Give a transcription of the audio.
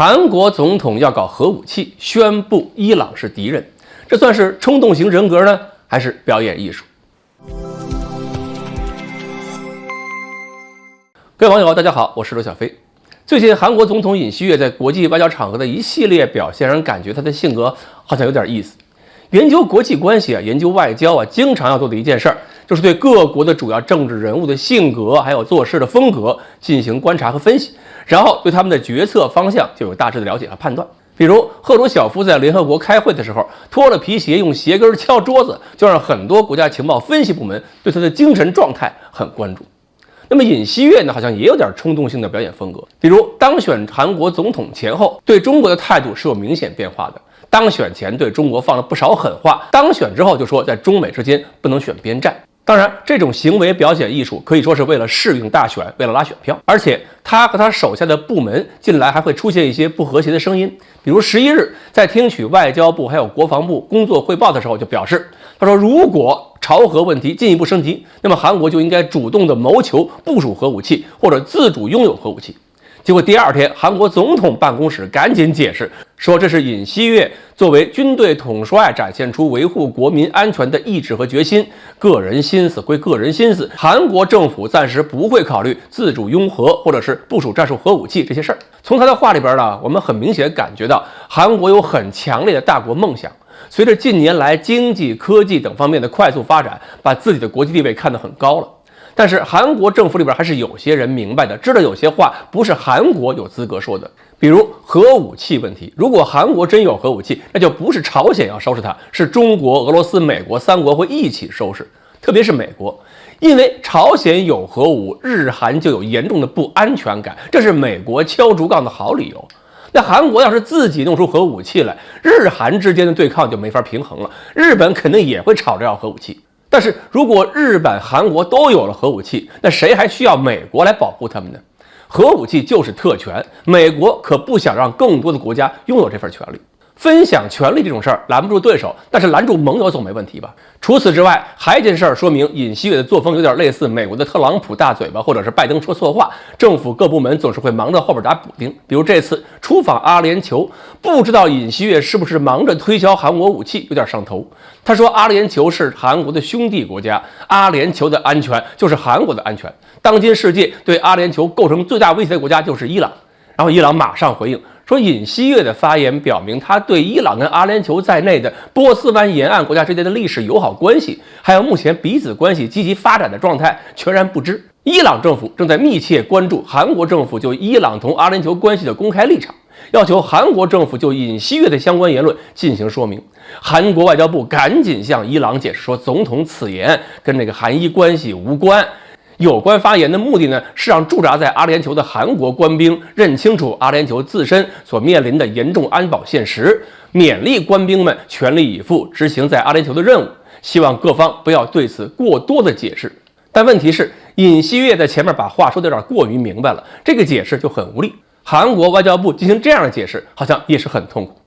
韩国总统要搞核武器，宣布伊朗是敌人，这算是冲动型人格呢，还是表演艺术？各位网友，大家好，我是罗小飞。最近韩国总统尹锡悦在国际外交场合的一系列表现，让人感觉他的性格好像有点意思。研究国际关系研究外交经常要做的一件事儿，就是对各国的主要政治人物的性格还有做事的风格进行观察和分析，然后对他们的决策方向就有大致的了解和判断。比如赫鲁晓夫在联合国开会的时候脱了皮鞋用鞋跟敲桌子，就让很多国家情报分析部门对他的精神状态很关注。那么尹锡悦呢，好像也有点冲动性的表演风格，比如当选韩国总统前后对中国的态度是有明显变化的。当选前对中国放了不少狠话，当选之后就说在中美之间不能选边站。当然，这种行为表现艺术可以说是为了适应大选，为了拉选票。而且他和他手下的部门近来还会出现一些不和谐的声音，比如11日在听取外交部还有国防部工作汇报的时候就表示，他说如果朝核问题进一步升级，那么韩国就应该主动的谋求部署核武器或者自主拥有核武器。结果第二天，韩国总统办公室赶紧解释说，这是尹锡悦作为军队统帅展现出维护国民安全的意志和决心，个人心思归个人心思，韩国政府暂时不会考虑自主拥核或者是部署战术核武器这些事儿。从他的话里边呢，我们很明显感觉到韩国有很强烈的大国梦想。随着近年来经济、科技等方面的快速发展，把自己的国际地位看得很高了。但是韩国政府里边还是有些人明白的，知道有些话不是韩国有资格说的，比如核武器问题。如果韩国真有核武器，那就不是朝鲜要收拾它，是中国、俄罗斯、美国三国会一起收拾。特别是美国，因为朝鲜有核武，日韩就有严重的不安全感，这是美国敲竹杠的好理由。那韩国要是自己弄出核武器来，日韩之间的对抗就没法平衡了，日本肯定也会吵着要核武器。但是如果日本、韩国都有了核武器，那谁还需要美国来保护他们呢？核武器就是特权，美国可不想让更多的国家拥有这份权利。分享权力这种事儿拦不住对手，但是拦住盟友总没问题吧？除此之外，还一件事儿说明尹锡悦的作风有点类似美国的特朗普大嘴巴，或者是拜登说错话，政府各部门总是会忙着后边打补丁。比如这次出访阿联酋，不知道尹锡悦是不是忙着推销韩国武器，有点上头。他说阿联酋是韩国的兄弟国家，阿联酋的安全就是韩国的安全。当今世界对阿联酋构成最大威胁的国家就是伊朗。然后伊朗马上回应说，尹锡悦的发言表明他对伊朗跟阿联酋在内的波斯湾沿岸国家之间的历史友好关系，还有目前彼此关系积极发展的状态全然不知。伊朗政府正在密切关注韩国政府就伊朗同阿联酋关系的公开立场，要求韩国政府就尹锡悦的相关言论进行说明。韩国外交部赶紧向伊朗解释说，总统此言跟这个韩伊关系无关。有关发言的目的呢，是让驻扎在阿联酋的韩国官兵认清楚阿联酋自身所面临的严重安保现实，勉励官兵们全力以赴执行在阿联酋的任务，希望各方不要对此过多的解释。但问题是，尹锡悦在前面把话说得有点过于明白了，这个解释就很无力。韩国外交部进行这样的解释，好像也是很痛苦。